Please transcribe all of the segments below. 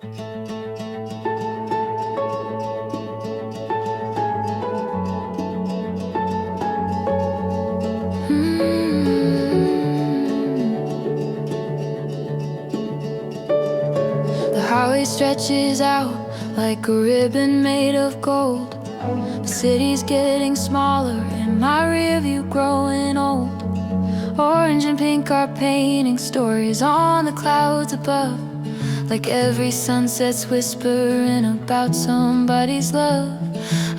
The highway stretches out like a ribbon made of gold. The city's getting smaller and my rear view growing old. Orange and pink are painting stories on the clouds above, like every sunset's whispering about somebody's love.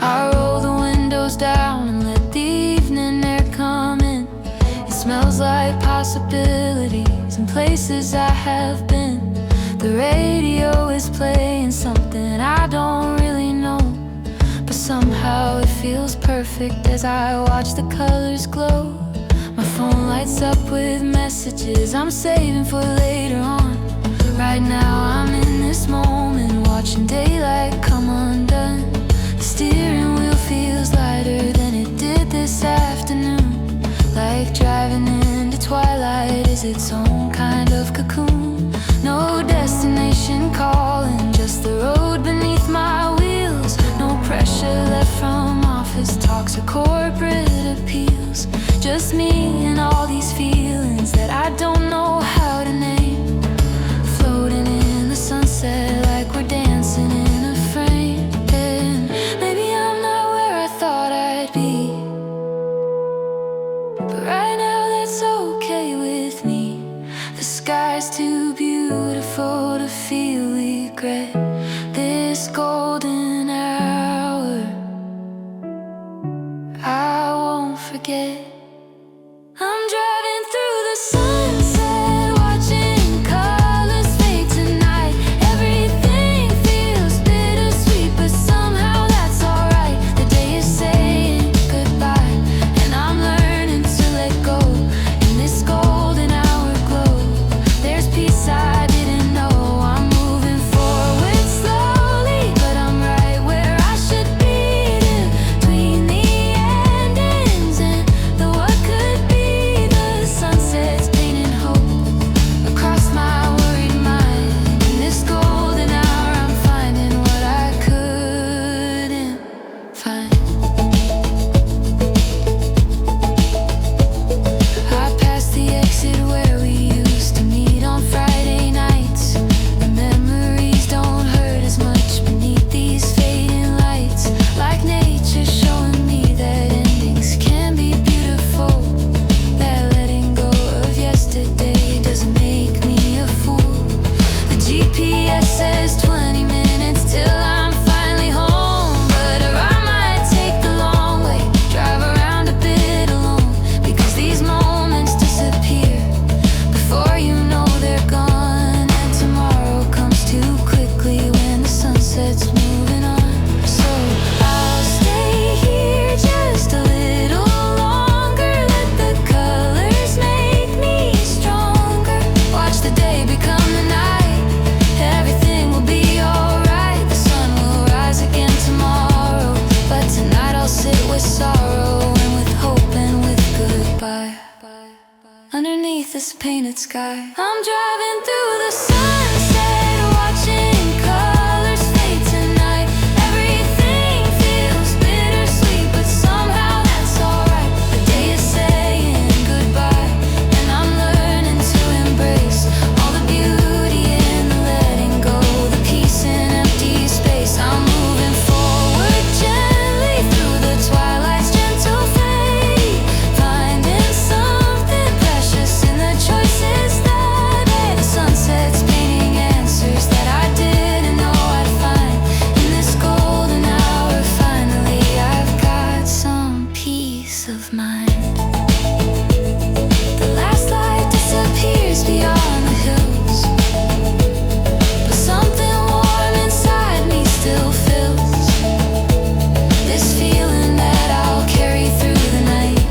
I roll the windows down and let the evening air come in. It smells like possibilities and places I have been. The radio is playing something I don't really know, but somehow it feels perfect as I watch the colors glow. My phone lights up with messages I'm saving for later on. Right now I'm in this moment, watching daylight come undone. The steering wheel feels lighter than it did this afternoon, like driving into twilight is its own kind of cocoon. No destination calling, just the road beneath my wheels. No pressure left from office talks or corporate appeals. Just me and all these feelings that I don't know how to name, floating in the sunset like we're dancing in a frame. And maybe I'm not where I thought I'd be, but right now that's okay with me. The sky's too beautiful to feel regret. This golden hour I won't forget. I'm driving through the sunset, watching colors fade tonight. Everything feels bittersweet, but somehow that's alright. The day is saying goodbye, and I'm learning to let go. In this golden hour glow, there's peace I didn't know. I'm moving forward slowly, but I'm right where I should be, between the endings and the what could be. The sunset's painting hope across my worried mind. In this golden hour I'm finding what I couldn't find. I passed the exit where we used to meet on Friday nights. The memories don't hurt as much beneath these fading lights, like nature showing me that endings can be beautiful, that letting go of yesterday doesn't make me a fool. The GPS says 20 minutes till I'm finally home, but I might take the long way, drive around a bit alone, because these moments disappear before you know they're gone. And tomorrow comes too quickly when the sunset's moving on. So I'll stay here just a little longer, let the colors make me stronger. Watch the day become the night, everything will be alright. The sun will rise again tomorrow, but tonight I'll sit with sorrow and with hope and with goodbye. Underneath this painted sky, I'm driving through the sunset, watching colors fade tonight. Everything feels bittersweet, but somehow that's alright. The day is saying goodbye, and I'm learning to embrace all the beauty in the letting go, the peace in empty space. I'm moving forward gently through the twilight's gentle fade, finding something precious in the choices that made. The sunset's painting answers that I didn't know I'd find. In this golden hour, finally I've got some peace of mind. The last light disappears beyond the hills, but something warm inside me still fills this feeling that I'll carry through the night.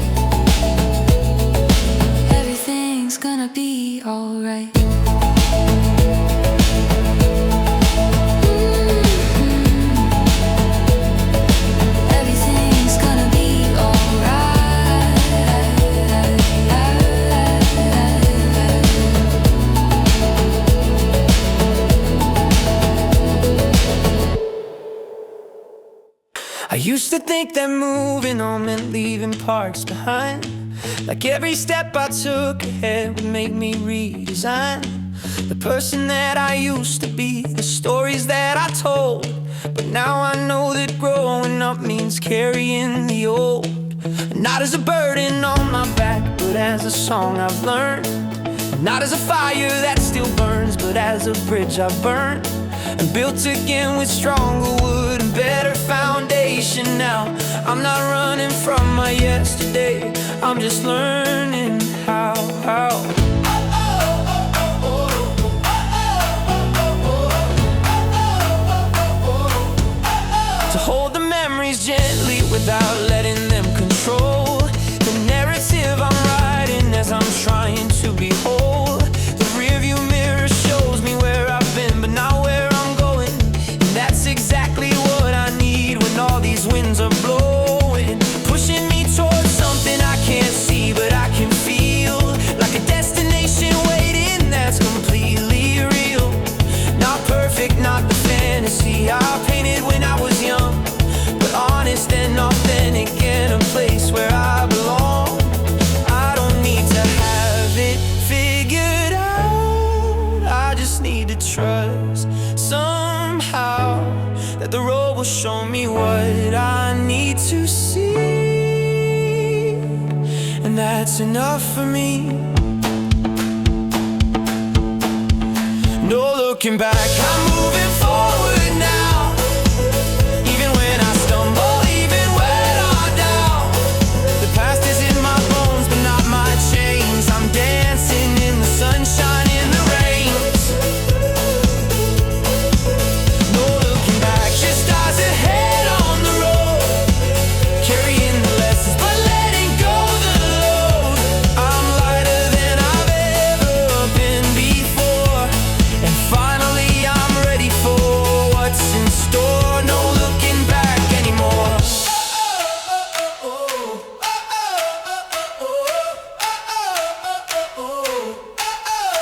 Everything's gonna be alright. Everything's gonna be alright. used to think that moving on meant leaving parks behind, like every step I took ahead would make me redesign the person that I used to be, the stories that I told. But now I know that growing up means carrying the old, not as a burden on my back, but as a song I've learned. Not as a fire that still burns, but as a bridge I've burned and built again with stronger wood and better foundation. Now I'm not running from my yesterday, I'm just learning how. To hold the memories gently without letting them control the narrative I'm writing as I'm trying to be whole. The rearview mirror shows me where I've been, but not where I'm going. And that's exactly what I need when all these winds are blowing, pushing me towards something I can't see, but I can feel, like a destination waiting that's completely real. Not perfect, not the fantasy I painted when I was young, but honest and authentic in a place where I belong. I don't need to have it figured out, I just need to trust somehow that the road will show me what I need to see, and that's enough for me. No looking back, I'm moving forward now. Even when I stumble, even when I'm down, the past is in my bones, but not my chains. I'm dancing in the sunshine, in the rains. No looking back, just eyes ahead on the road, carrying the lessons, but letting go the load. I'm lighter than I've ever been before, and finally I'm ready for what's in store. No looking back anymore.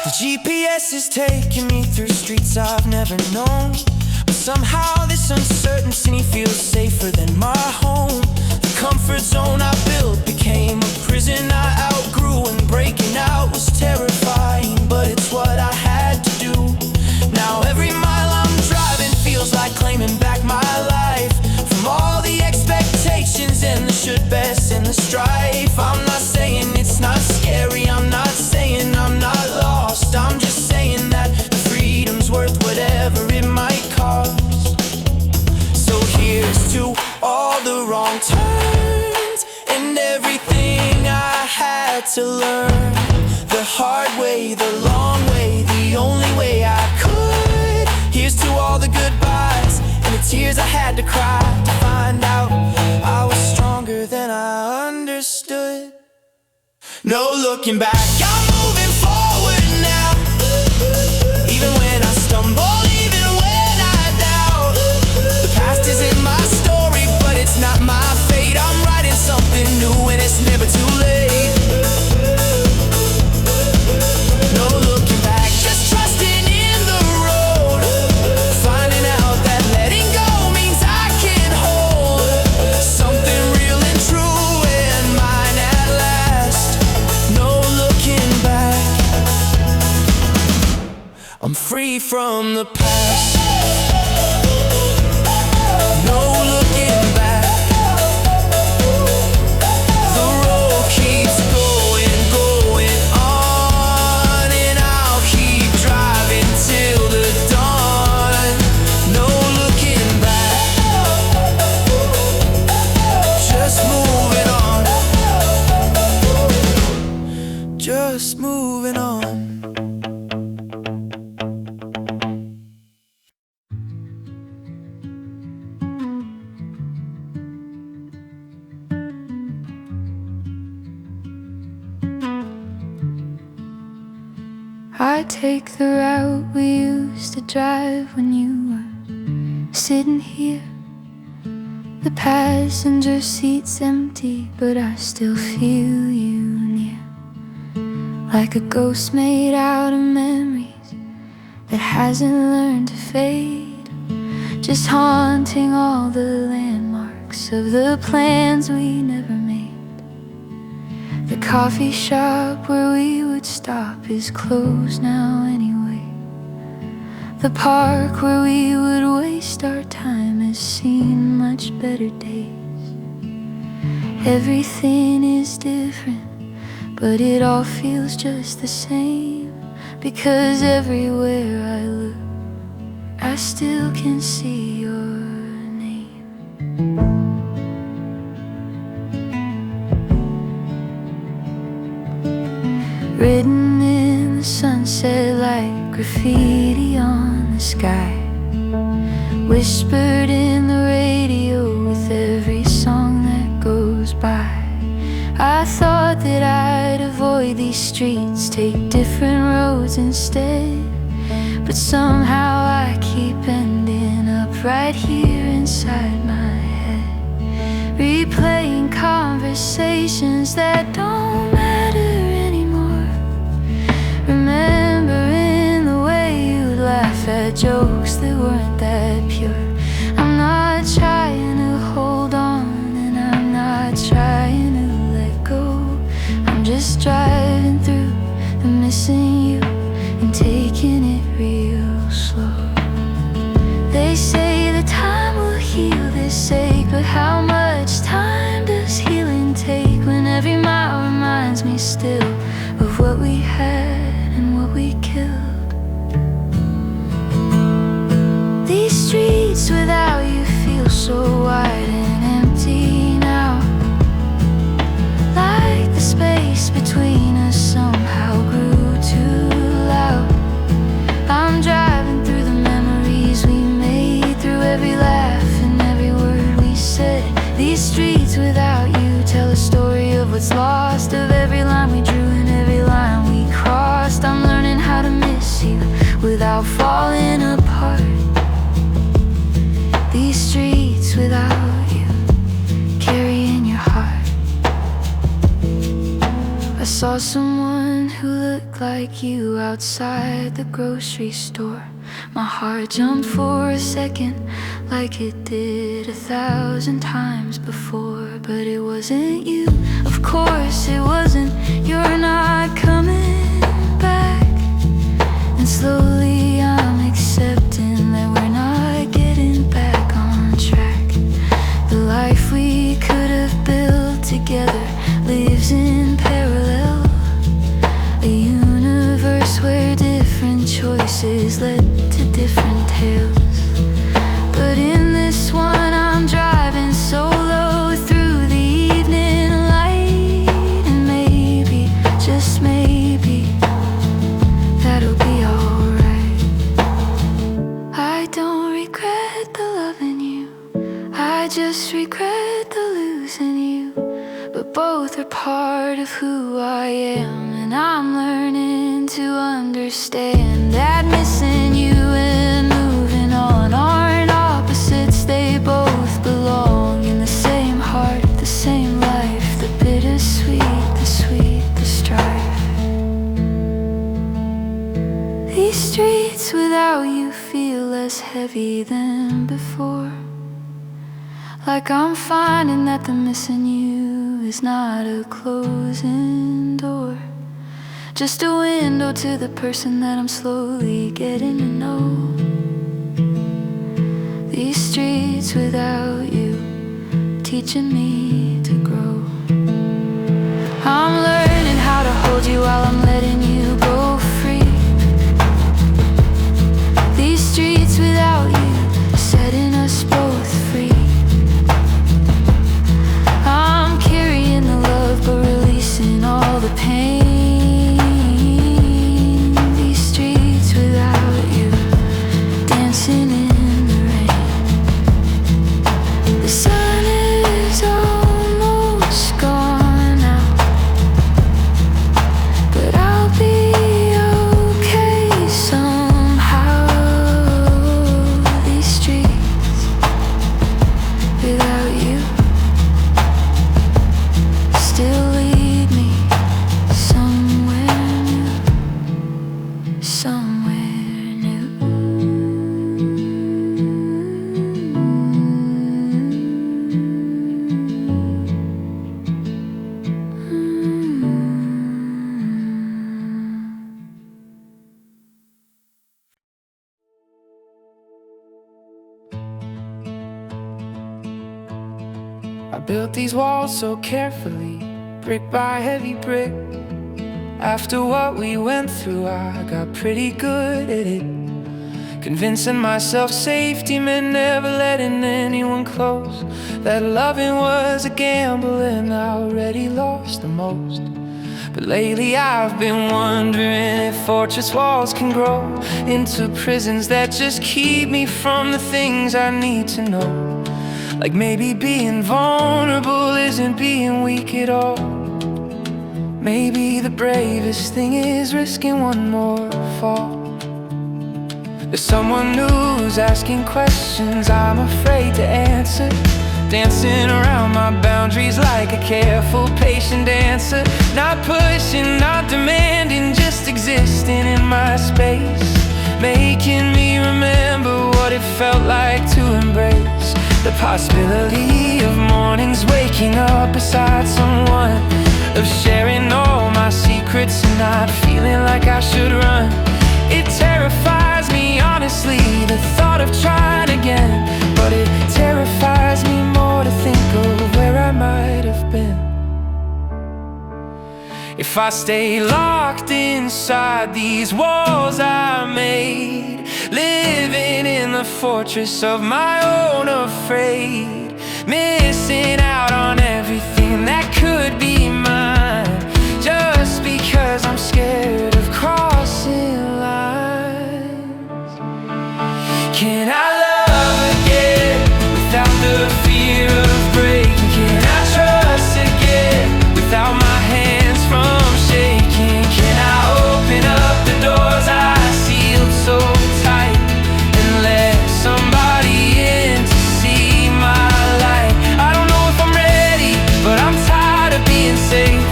The GPS is taking me through streets I've never known, but somehow this uncertainty feels safer than my home. The comfort zone I built became a prison I outgrew, and breaking out was terrifying, but it's what I had to do. Now every mile I'm driving feels like claiming back my life from all the expectations and the should bests and the strife. I'm not saying it's not scary, I'm not saying I'm not lost, I'm just saying that the freedom's worth whatever it might cost. So here's to all the wrong turns and everything I had to learn, the hard way, the long way, the only way I could. Here's to all the goodbyes and the tears I had to cry to find out I was stronger than I understood. No looking back, I'm moving forward now. Even when I stumble, even when I doubt, the past isn't my story, but it's not my fate. I'm writing something new and it's never too late. No looking back, just trusting in the road, finding out that letting go means I can hold something real and true and mine at last. No looking back, I'm free from the past. No looking back, the road keeps going, going on, and I'll keep driving till the dawn. No looking back, just moving on, just moving on. I take the route we used to drive when you were sitting here. The passenger seat's empty, but I still feel you near, like a ghost made out of memories that hasn't learned to fade, just haunting all the landmarks marks of the plans we never made. The coffee shop where we would stop is closed now anyway. The park where we would waste our time has seen much better days. Everything is different, but it all feels just the same. Because everywhere I look, I still can see your name. Written in the sunset like graffiti on the sky, whispered in the radio with every song that goes by. I thought that I'd avoid these streets, take different roads instead. But somehow I keep ending up right here inside my head, replaying conversations that don't matter anymore. Remembering the way you'd laugh at jokes that weren't that pure. I'm not trying to hold on, and I'm not trying to let go. I'm just driving through the missing you and taking it real slow. They say that time will heal this ache, but how much time does healing take when every mile reminds me still of what we had and what we killed? These streets without you feel so wide and empty now, like the space between us somehow grew too loud. I'm driving through the memories we made, through every laugh and every word we said. These streets without you tell a story of what's lost, of every line we drew and every line we crossed. I'm learning how to miss you without falling apart. These streets without you carrying your heart. I saw someone who looked like you outside the grocery store. My heart jumped for a second, like it did 1,000 times before. But it wasn't you, of course it wasn't. You're not coming back. And slowly I'm accepting that we're not getting back on track. The life we could have built together lives in parallel, a universe where different choices led to different tales. But in this one I'm driving solo through the evening light, and maybe, just maybe, that'll be alright. I don't regret the loving you, I just regret the losing you. But both are part of who I am, and I'm learning to understand that missing you and moving on aren't opposites. They both belong in the same heart, the same life, the bittersweet, the sweet, the strife. These streets without you feel less heavy than before, like I'm finding that the missing you is not a closing door, just a window to the person that I'm slowly getting to know. These streets without you teaching me to grow. I'm learning how to hold you while I'm letting you go free. These streets without you setting us both free. I'm carrying the love but releasing all the pain. These streets without you dancing in the rain. The sun is almost gone now, but I'll be I built these walls so carefully, brick by heavy brick. After what we went through, I got pretty good at it. Convincing myself safety meant never letting anyone close, that loving was a gamble and I already lost the most. But lately I've been wondering if fortress walls can grow into prisons that just keep me from the things I need to know. Like maybe being vulnerable isn't being weak at all. Maybe the bravest thing is risking one more fall. There's someone who's asking questions I'm afraid to answer, dancing around my boundaries like a careful, patient dancer. Not pushing, not demanding, just existing in my space, making me remember what it felt like to embrace the possibility of mornings waking up beside someone, of sharing all my secrets and not feeling like I should run. It terrifies me, honestly, the thought of trying again. But it terrifies me more to think of where I might have been if I stay locked inside these walls I made, living in the fortress of my own afraid, missing out on everything that could be mine, just because I'm scared of crossing lines. Can I love again without the fear of breaking? Can I trust again without my hands from shaking? Can I open up the doors I sealed so tight and let somebody in to see my light? I don't know if I'm ready, but I'm tired of being safe,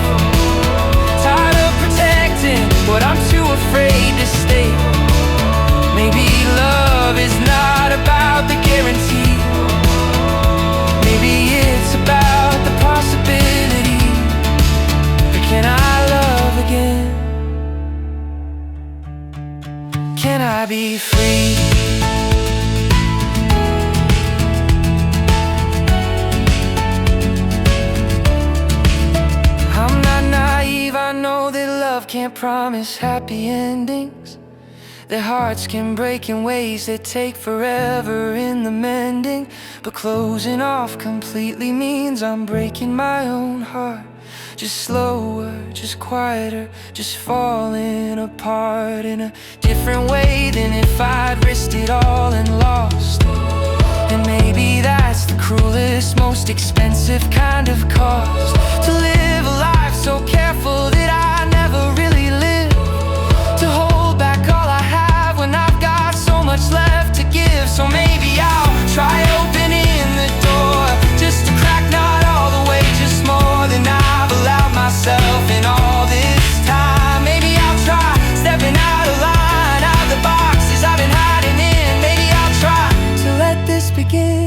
tired of protecting what I'm too afraid to stay. Maybe love is not about the guarantee, maybe it's about the possibility. But can I love again? Can I be free? I'm not naive, I know that love can't promise happy endings, that hearts can break in ways that take forever in the mending. But closing off completely means I'm breaking my own heart, just slower, just quieter, just falling apart in a different way than if I'd risked it all and lost. And maybe that's the cruelest, most expensive kind of cost, to live a life so careful that I never really live, to hold back all I have when I've got so much left to give. So maybe I'll try opening the door, just to crack not all the way, just more than I've allowed myself in all this time. Maybe I'll try stepping out of line, out of the boxes I've been hiding in. Maybe I'll try to let this begin,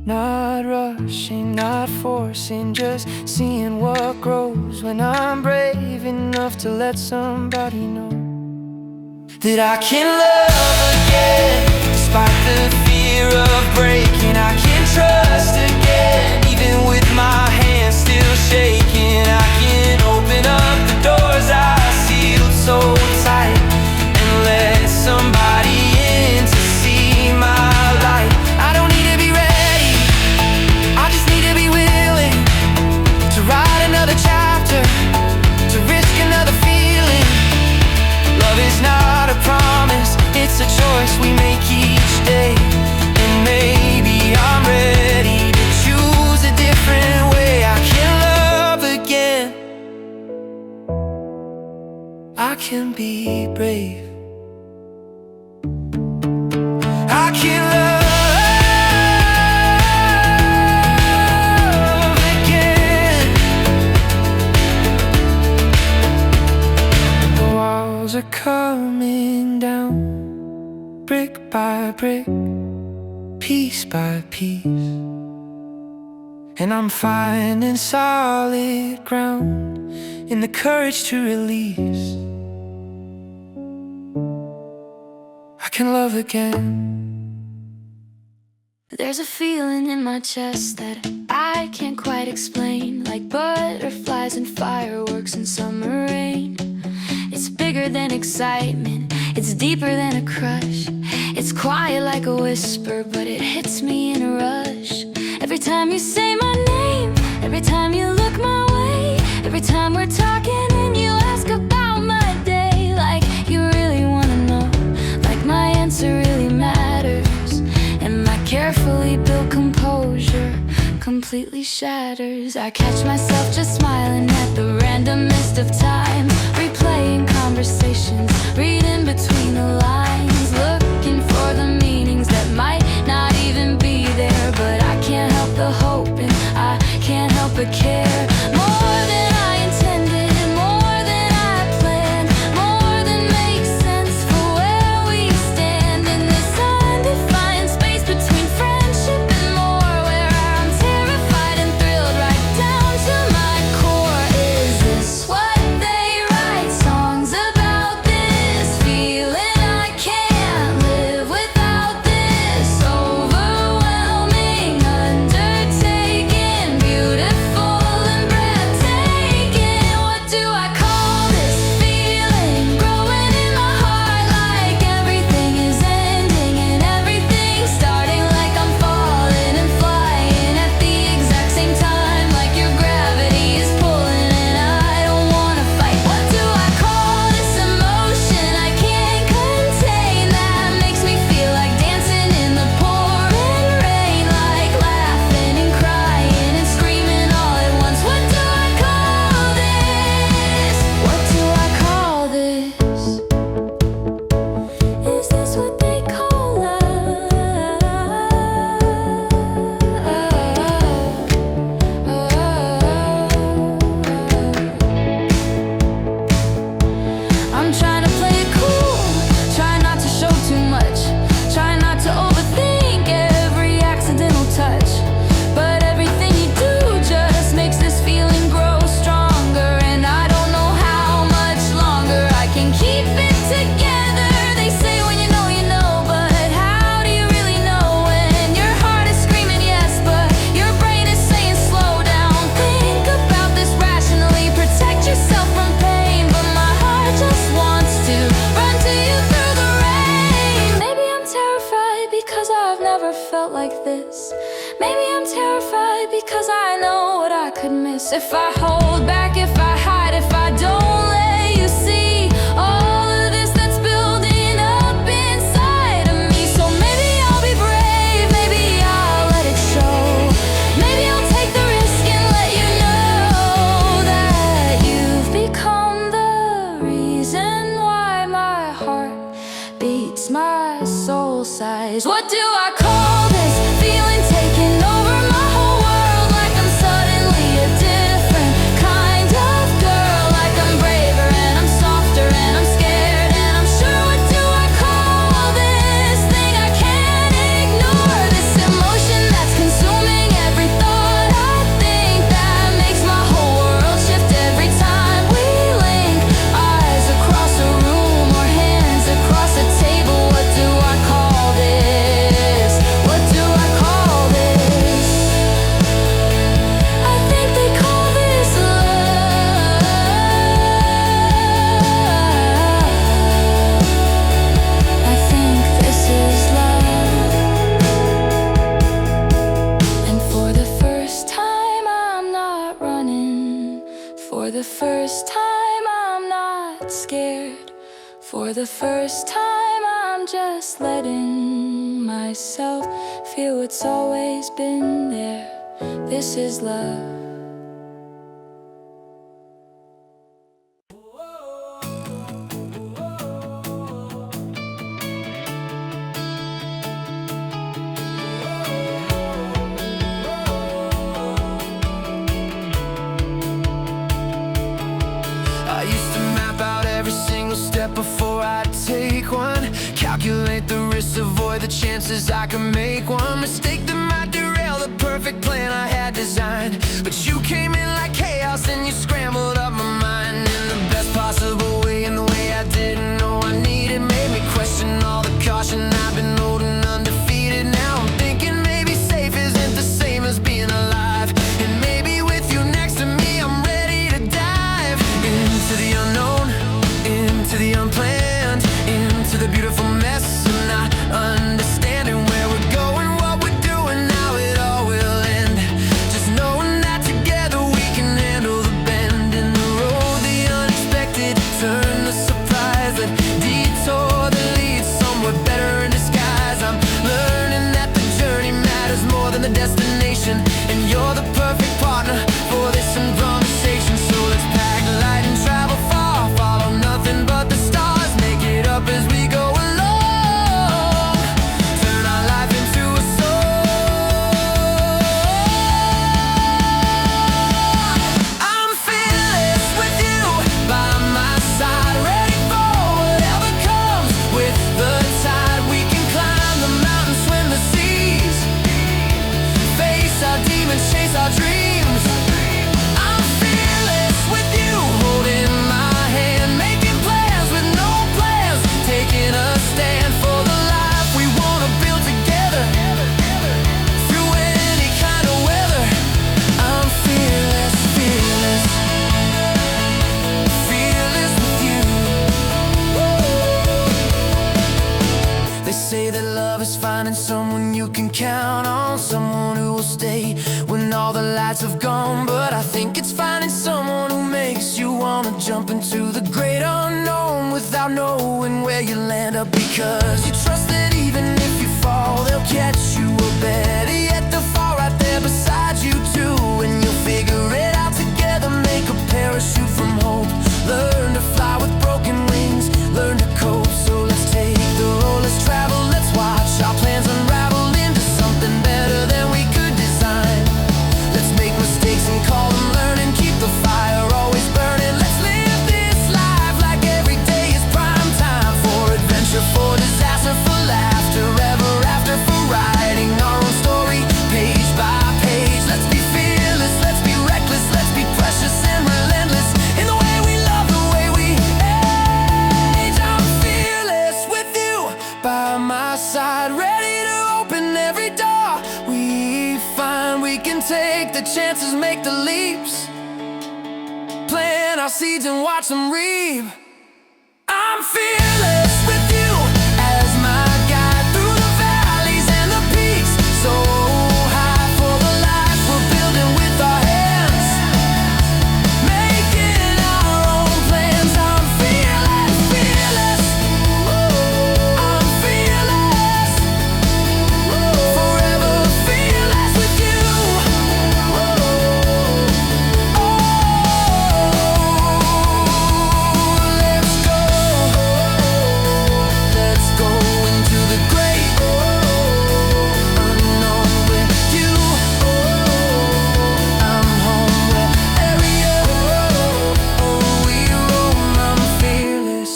not rushing, not forcing, just seeing what grows when I'm brave enough to let somebody know that I can love again, despite the fear of breaking. I can trust again, even with my hands still shaking. I can open up the doors I sealed so tight and let somebody in to see my light. I don't need to be ready, I just need to be willing to write another chapter, to risk another feeling. Love is not a promise, it's a choice we make each day. And maybe I'm ready to choose a different way. I can love again, I can be brave, I can love again. The walls are coming down, brick by brick, piece by piece, and I'm finding solid ground in the courage to release. I can love again. There's a feeling in my chest that I can't quite explain, like butterflies and fireworks in summer rain. It's bigger than excitement, it's deeper than a crush. It's quiet like a whisper, but it hits me in a rush. Every time you say my name, every time you look my way, every time we're talking and you ask about my day, like you really wanna know, like my answer really matters, and my carefully built composure completely shatters. I catch myself just smiling at the randomest of times, replaying conversations, reading between the lines, looking for the meanings that might not even be there. But I can't help the hope and I can't help but care. More than I intended, more than I planned, more than makes sense for where we stand in this undefined space between friendship and more, where I'm terrified and thrilled right down to my core. Is this what they write songs about? This feeling I can't live without, this overwhelming undertaking, beautiful and breathtaking. What do I call this feeling growing in my heart, like everything is ending and everything's starting, like I'm falling and flying at the exact same time, like your gravity is pulling and I don't wanna fight. What do I call this emotion I can't contain, that makes me feel like dancing in the pouring rain, like laughing and crying and screaming all at once? What do I call this? What do I call this? Is this what they call love? I'm trying to play it cool, try not to show too much, try not to overthink every accidental touch. But everything you do just makes this feeling grow stronger, and I don't know how much longer I can keep it together. They say when you know, but how do you really know when your heart is screaming yes, but your brain is saying slow down? Think about this rationally, protect yourself from pain, but my heart just wants to run to you through the rain. Maybe I'm terrified because I've never felt like this. Maybe I'm terrified because I know what I could miss if I hold back, if I hide, if I don't let you see all of this that's building up inside of me. So maybe I'll be brave, maybe I'll let it show, maybe I'll take the risk and let you know that you've become the reason why my heart beats my soul size. What do I call this feeling taking over my whole world, like I'm suddenly a different kind of girl, like I'm braver and I'm softer and I'm scared and I'm sure. What do I call this thing I can't ignore, this emotion that's consuming every thought I think, that makes my whole world shift every time we link eyes across a room or hands across a table? What do I call this? What do I call this? I think they call this love. I think this is love. And for the first time I'm not running, for the first time I'm not scared, for the first time I'm just letting myself feel what's always been there. This is love. I used to map out every single step before I take one, calculate the risks, avoid the chances I could make one mistake that might derail the perfect plan I had designed. But you came in like chaos and you scrambled up my mind in the best possible way, in the way I didn't know I needed. Made me question all the caution I've been holding undefeated. Now I'm thinking maybe think it's finding someone who makes you wanna jump into the great unknown without knowing where you land up, because you trust that even if you fall, they'll catch you, or better yet, they'll fall right there beside you too, and you'll figure it out together. Make a parachute from hope, learn to fly with broken wings, learn to cope. So let's take the road, let's travel, let's watch our plans unravel into something better than we could design. Let's make mistakes and call them learning, keep the fire always burning. Let's live this life like every day is prime time, for adventure, for disaster, for laughter, ever after, for writing our own story page by page. Let's be fearless, let's be reckless, let's be precious and relentless in the way we love, the way we age. I'm fearless with you by my side, ready to open every door we find. We can take the chances, make the leaps, plant our seeds and watch them reap. I'm fearless with you as my guide through the valleys and the peaks, so high for the life we're building with our hands, making our own plans. I'm fearless, fearless. I'm fearless, forever fearless with you. Let's go into the great unknown with you. I'm home wherever we roam. I'm fearless.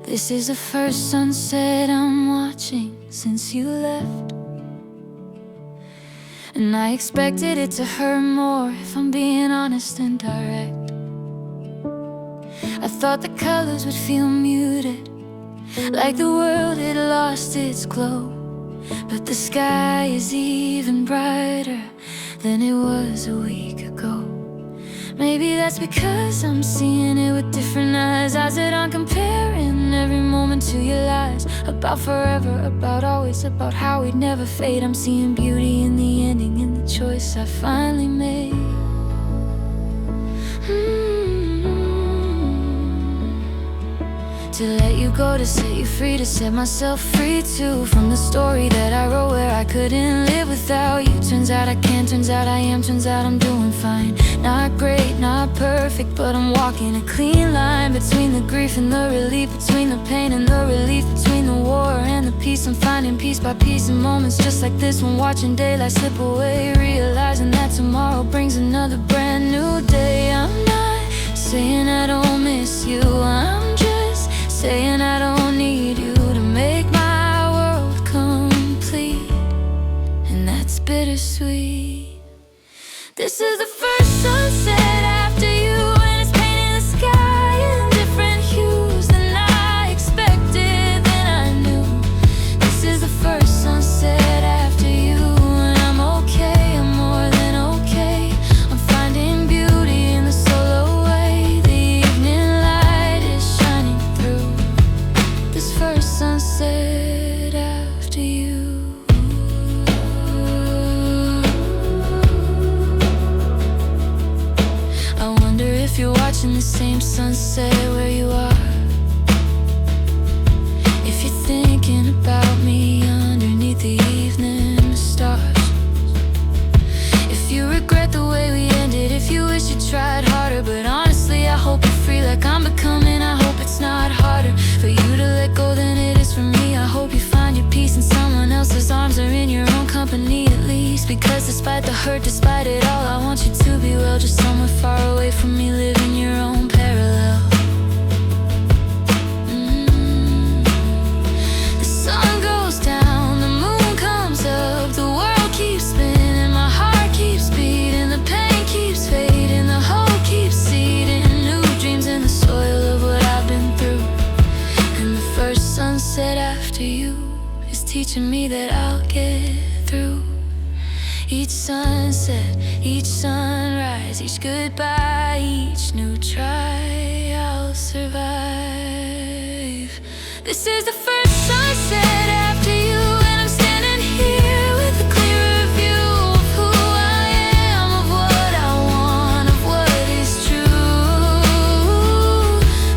This is the first sunset I'm watching since you left, and I expected it to hurt more, if I'm being honest and direct. I thought the colors would feel muted, like the world had lost its glow, but the sky is even brighter than it was a week ago. Maybe that's because I'm seeing it with different eyes that aren't comparing every moment to your lies. About forever, about always, about how we'd never fade. I'm seeing beauty in the ending, in the choice I finally made. To let you go, to set you free, to set myself free too, from the story that I wrote where I couldn't live without you. Turns out I can, turns out I am, turns out I'm doing fine. Not great, not perfect, but I'm walking a clean line between the grief and the relief, between the pain and the relief, between the war and the peace. I'm finding piece by piece in moments just like this one, watching daylight slip away, realizing that tomorrow brings another brand new day. I'm not saying I don't miss you, I'm just saying I don't need you to make my world complete, and that's bittersweet. This is the first sunset after you, and it's painting the sky in different hues than I expected, than I knew. This is the first sunset after you, and I'm okay, I'm more than okay. I'm finding beauty in the solar way, the evening light is shining through. This first sunset after you. I wonder if you're watching the same sunset where you are, if you're thinking about me underneath the evening stars, if you regret the way we ended, if you wish you tried harder. But honestly, I hope you're free like I'm becoming. I hope it's not harder for you to let go than it is for me. I hope you find your peace in someone else's arms, or in your own company at least. Because despite the hurt, despite it all, I want you to be well, just somewhere far away from me, living your own parallel. The sun goes down, the moon comes up, the world keeps spinning, my heart keeps beating, the pain keeps fading, the hope keeps seeding new dreams in the soil of what I've been through. And the first sunset after you is teaching me that I'll get through. Each sunset, each sunrise, each goodbye, each new try, I'll survive. This is the first sunset after you, and I'm standing here with a clearer view of who I am, of what I want, of what is true.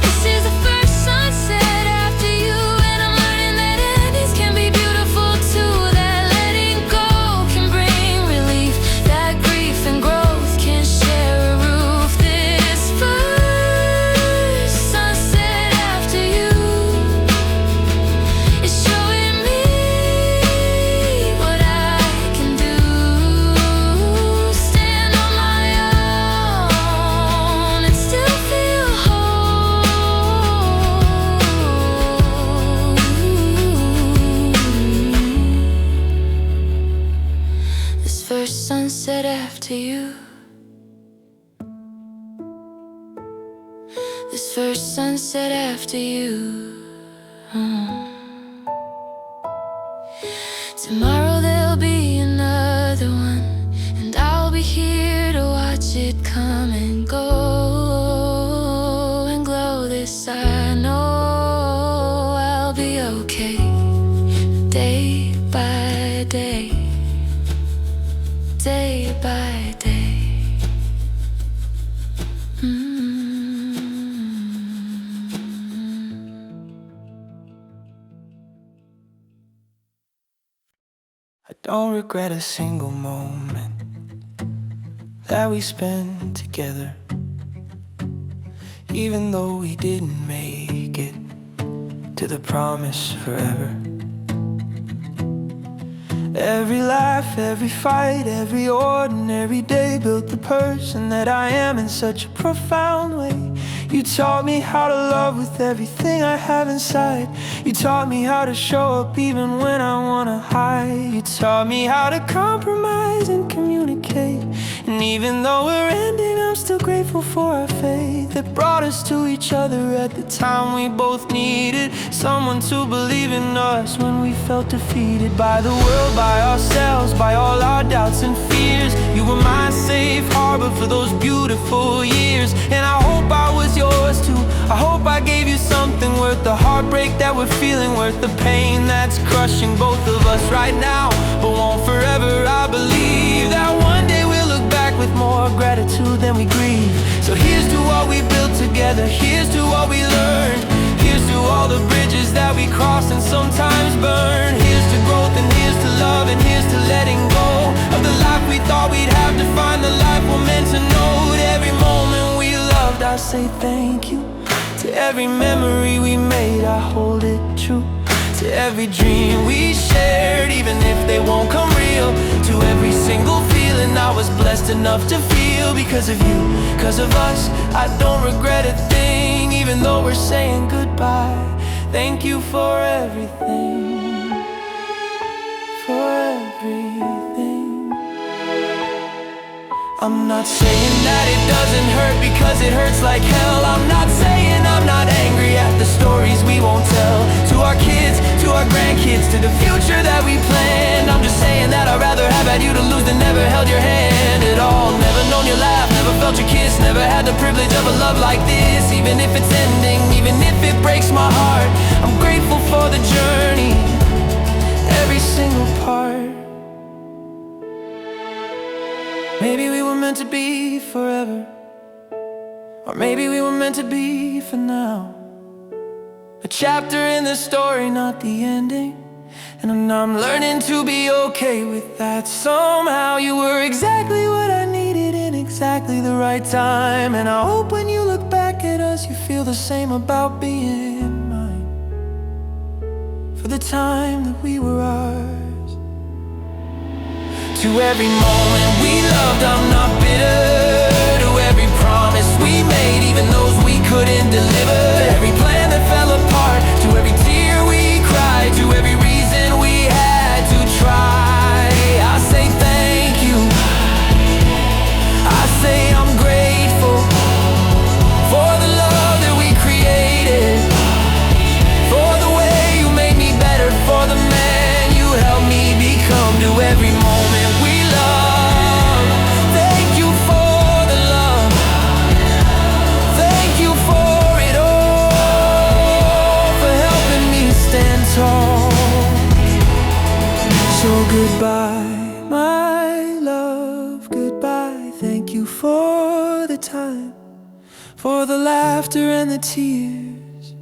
This is the first sunset after you, and I'm learning that endings can be beautiful too, that letting go can bring relief, that grief and growth can share a roof. This first sunset after you is showing me what I can do, stand on my own and still feel whole. This first sunset after you, this first sunset after you. Tomorrow there'll be another one, and I'll be here to watch it come and go and glow. This I know, I'll be okay, day by day, day by day. I don't regret a single moment that we spent together, even though we didn't make it to the promise forever. Every laugh, every fight, every ordinary day built the person that I am in such a profound way. You taught me how to love with everything I have inside. You taught me how to show up even when I wanna hide. You taught me how to compromise and communicate. And even though we're ending, I'm still grateful for our faith that brought us to each other at the time we both needed someone to believe in us when we felt defeated by the world, by ourselves, by all our doubts and fears. You were my safe harbor for those beautiful years, and I hope I was yours too. I hope I gave you something worth the heartbreak that we're feeling, worth the pain that's crushing both of us right now, but won't forever. I believe that one day we'll look back with more gratitude than we grieve. So here's to what we built together, here's to what we learned, here's to all the bridges that we crossed and sometimes burned. Here's to growth and here's to love and here's to letting go of the life we thought we'd have to find the life we're meant to know. To every moment we loved, I say thank you. To every memory we made, I hold it true. To every dream we shared, even if they won't come real. To every single feeling I was blessed enough to feel because of you, because of us. I don't regret a thing, even though we're saying goodbye. Thank you for everything, for everything. I'm not saying that it doesn't hurt because it hurts like hell. I'm not saying I'm not angry at the stories we won't tell to our kids, to our grandkids, to the future that we planned. I'm just saying that I'd rather have had you to lose than never held your hand at all. Never known your laugh, never felt your kiss, never had the privilege of a love like this. Even if it's ending, even if it breaks my heart, I'm grateful for the journey, every single part. Maybe we were meant to be forever, or maybe we were meant to be for now. A chapter in the story, not the ending. And I'm learning to be okay with that. Somehow you were exactly what I needed in exactly the right time. And I hope when you look back at us, you feel the same about being mine, for the time that we were ours. To every moment we loved, I'm not bitter. To every promise we made, even those we couldn't deliver. To every plan that fell apart, to every tear we cried, to every reason we had to try. I say thank you, I say I'm grateful for the love that we created, for the way you made me better, for the man you helped me become. To every moment we love, Goodbye, my love, goodbye. Thank you for the time, for the laughter and the tears,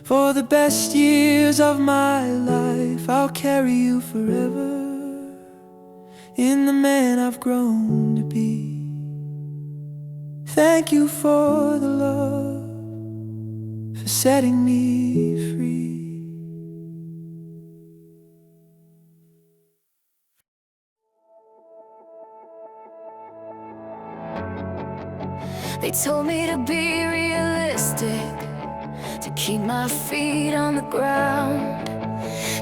for the best years of my life. I'll carry you forever in the man I've grown to be. Thank you for the love, for setting me free. They told me to be realistic, to keep my feet on the ground,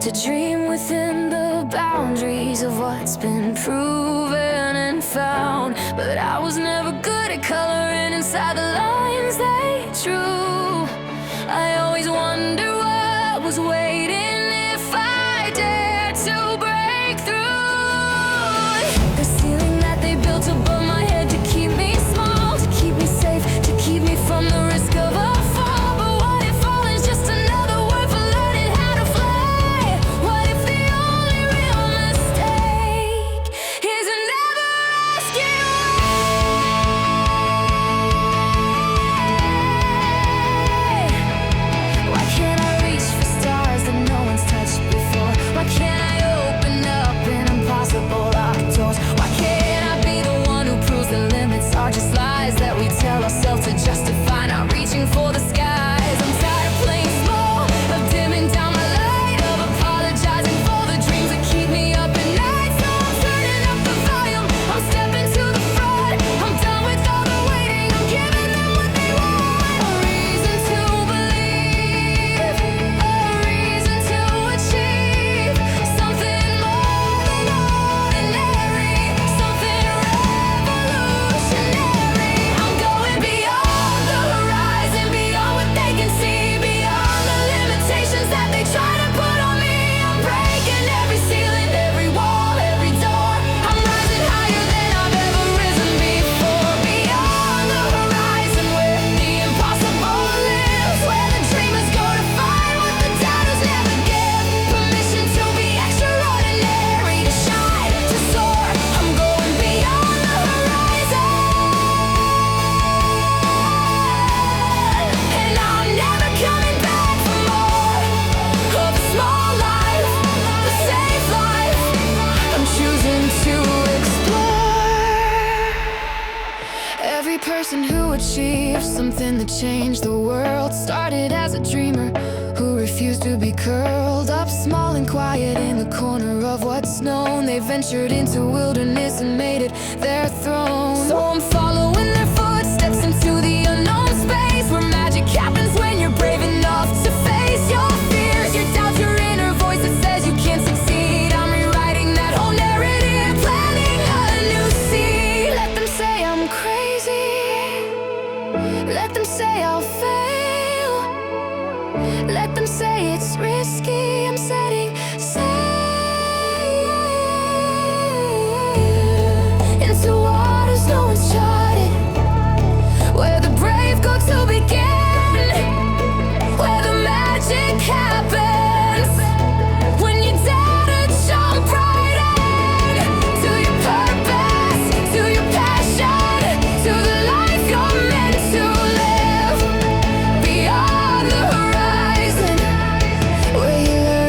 to dream within the boundaries of what's been proven and found. But I was never good at coloring inside the lines they drew. I always wonder what was waiting if I dared to break through the ceiling that they built above my head to keep me small, to keep me safe, to keep me from the risk of a fall. But what if all is just another word for learning how to fly? What if the only real mistake is never asking why? Why can't I reach for stars that no one's touched before? Why can't I open up an impossible locked doors? Why can't I be the one who proves the limits are just lies that we tell ourselves to justify not reaching for the skies? I'm tired of playing small, of dimming down my light, of apologizing for the dreams that keep me up at night. So I'm turning up the volume, I'm stepping to the front. I'm done with all the waiting, I'm giving them what they want. A reason to believe, a reason to achieve something more than ordinary, something revolutionary. I'm going beyond the horizon, beyond what they can see, beyond the limitations that they try to put on me. I'm breaking every ceiling, every wall, every door. I'm rising higher than I've ever risen before. Beyond the horizon, where the impossible lives, where the dreamers go to find what the doubters never give. Permission to be extraordinary, to shine, to soar. I'm going beyond the horizon, and I'm never coming back for more of a small life, a safe life. I'm choosing to explore. Every person who achieved something that changed the world started as a dreamer who refused to be curled up small and quiet in the corner of what's known. They ventured into wilderness and made it their throne. So I'm following their footsteps into the unknown space where magic happens when you're brave enough to face your fears, your doubts, your inner voice that says you can't succeed. I'm rewriting that whole narrative, planting a new seed. Let them say I'm crazy, let them say I'll fail, let them say it's risky. I'm setting sail into waters no one's charted, where the brave go to begin, where the magic happens when you dare to jump right in to your purpose, to your passion, to the life you're meant to live. Beyond the horizon, where you learn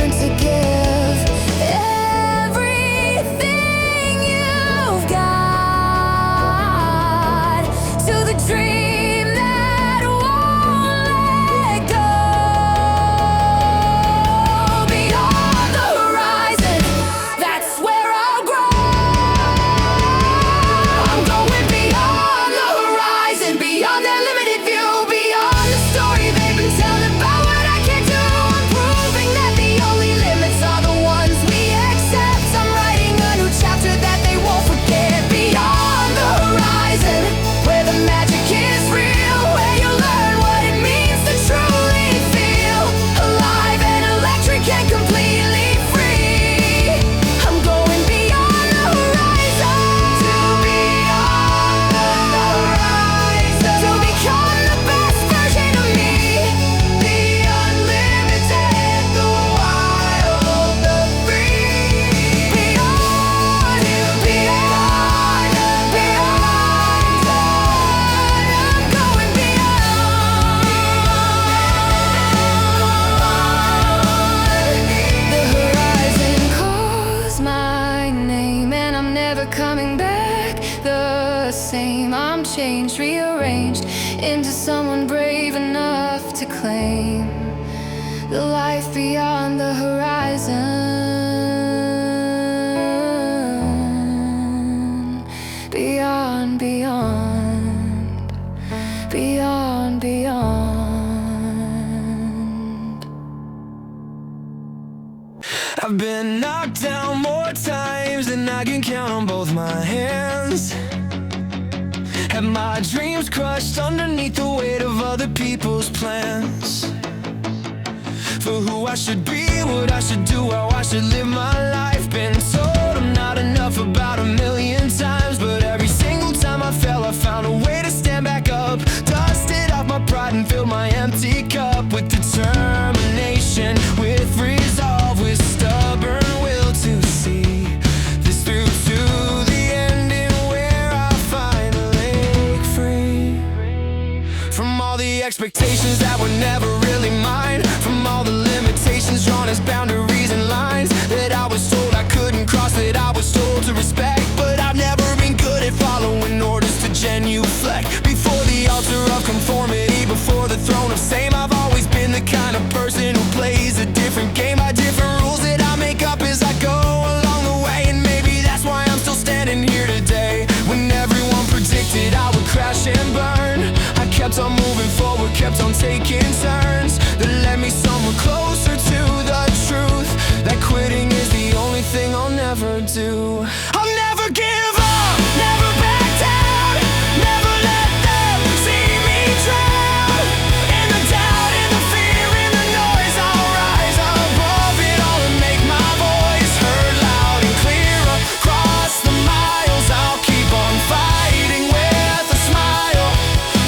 to claim the life beyond the horizon. Beyond, beyond, beyond, beyond. I've been knocked down more times than I can count on both my hands. Had my dreams crushed underneath the weight of other people's plans. For who I should be, what I should do, how I should live my life. Been told I'm not enough about 1,000,000 times, but every single time I fell, I found a way to stand back up. Dusted off my pride and filled my empty cup with determination, with resolve, with stubborn will to see this through to the ending, where I finally break free from all the expectations that were never really mine, from all the limitations drawn as boundaries and lines that I was told I couldn't cross, that I was told to respect. But I've never been good at following orders to genuflect before the altar of conformity, before the throne of same. I've always been the kind of person who plays a different game by different rules that I make up as I go along the way. And maybe that's why I'm still standing here today, when everyone predicted I would crash and burn. I kept on moving forward, kept on taking turns that led me somewhere closer to the truth, that quitting is the only thing I'll never do. I'll never give up, never back down, never let them see me drown. In the doubt, in the fear, in the noise, I'll rise above it all and make my voice heard loud and clear. Across the miles, I'll keep on fighting with a smile.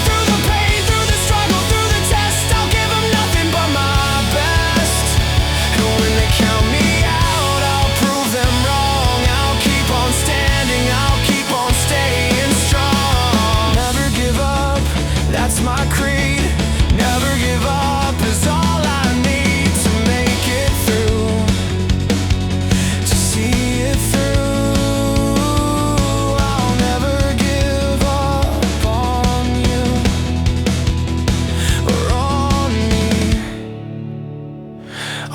Through the pain, through the struggle, through the test, I'll give them nothing but my best. And when they count me out, I'll prove them wrong. I'll keep on standing, I'll keep on staying strong. Never give up, that's my creed. Never give up is all I need to make it through, to see it through. I'll never give up on you or on me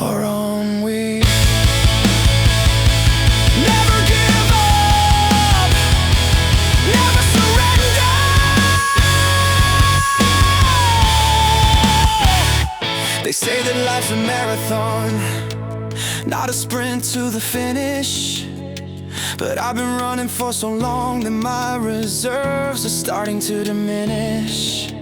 or on we. Never give up, never surrender. They say that life's a marathon, not a sprint to the finish. But I've been running for so long that my reserves are starting to diminish.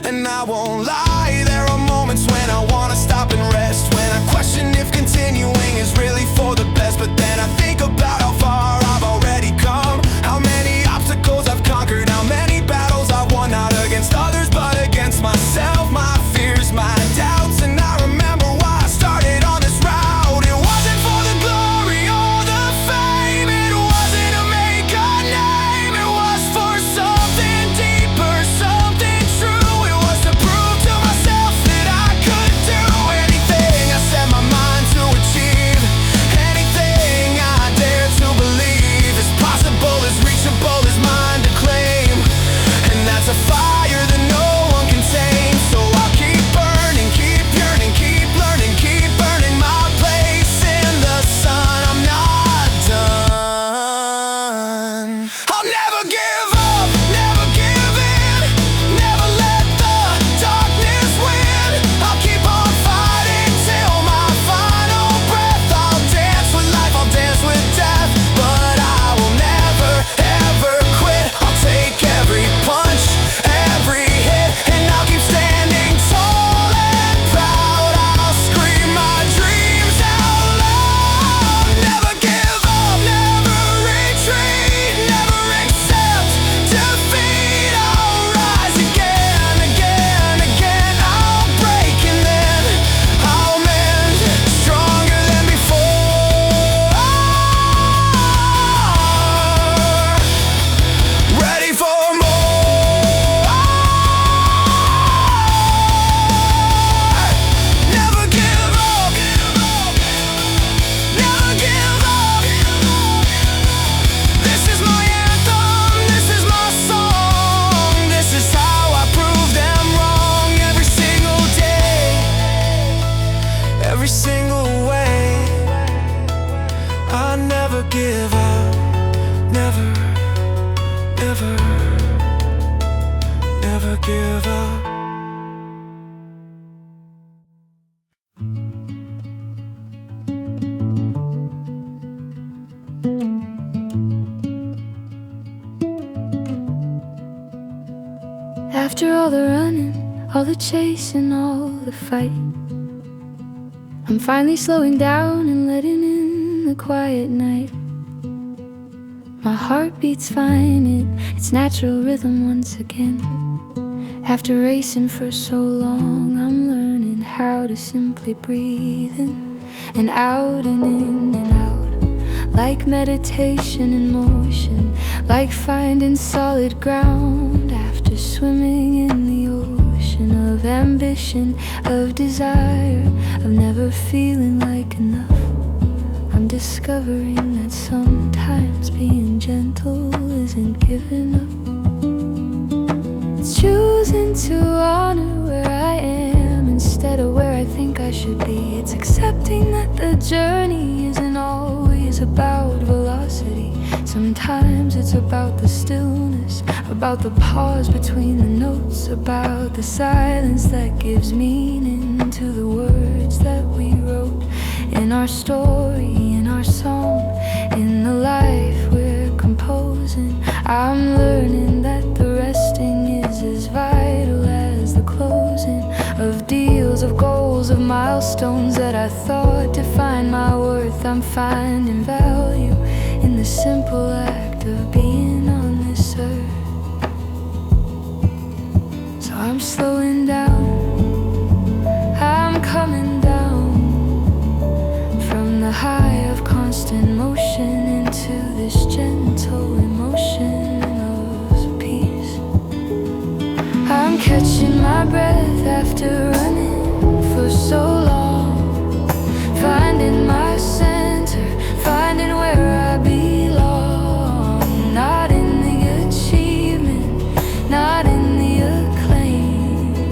And I won't lie, there are moments when I wanna stop and rest, when I question if continuing is really for the best. But then I think about how far I've already come, how many obstacles I've conquered, how many battles I've won, not against others but against myself, my fears, my doubts. And I remember why I started on this route. It wasn't for the glory or the fame, it wasn't to make a name, it was for something deeper, something true. It was to prove to myself that I could do anything I set my mind to achieve, anything I After all the running, all the chasing, all the fight, I'm finally slowing down and letting in the quiet night. My heart beats fine, its natural rhythm once again. After racing for so long, I'm learning how to simply breathe in and out and in and out. Like meditation in motion, like finding solid ground after swimming in the ocean of ambition, of desire, of never feeling like enough. I'm discovering that sometimes being gentle isn't giving up. It's choosing to honor where I am instead of where I think I should be. It's accepting that the journey isn't always about velocity. Sometimes it's about the stillness, about the pause between the notes, about the silence that gives meaning to the words that we wrote. In our story, in our song, in the life we're composing, I'm learning that the resting is as vital as the closing of deals, of goals, of milestones that I thought defined my worth. I'm finding value in the simple act of being on this earth. So I'm slowing down, I'm coming down from the high of constant motion into this gentle emotion of peace. I'm catching my breath after running for so long, finding my center, finding where I belong. Not in the achievement, not in the acclaim,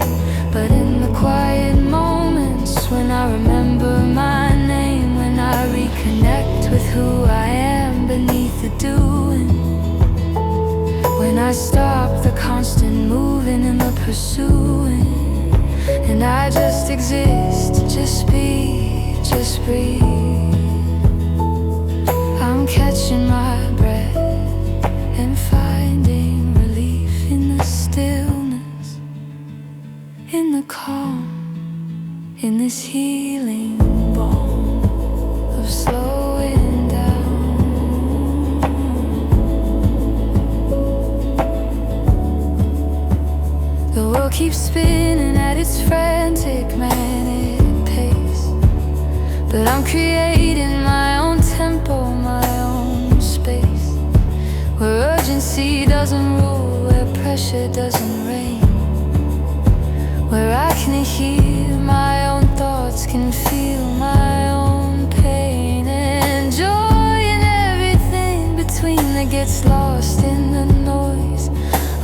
but in the quiet moments when I remember my name, when I reconnect with who I am beneath the doing, when I stop the constant moving and the pursuing, and I just exist, just be, just breathe. I'm catching my breath and finding relief in the stillness, in the calm, in this healing balm of slowing down. The world keeps spinning at its frantic, manic pace, but I'm creating my own tempo, my own space, where urgency doesn't rule, where pressure doesn't reign, where I can hear my own thoughts, can feel my own pain, and joy in everything between that gets lost in the noise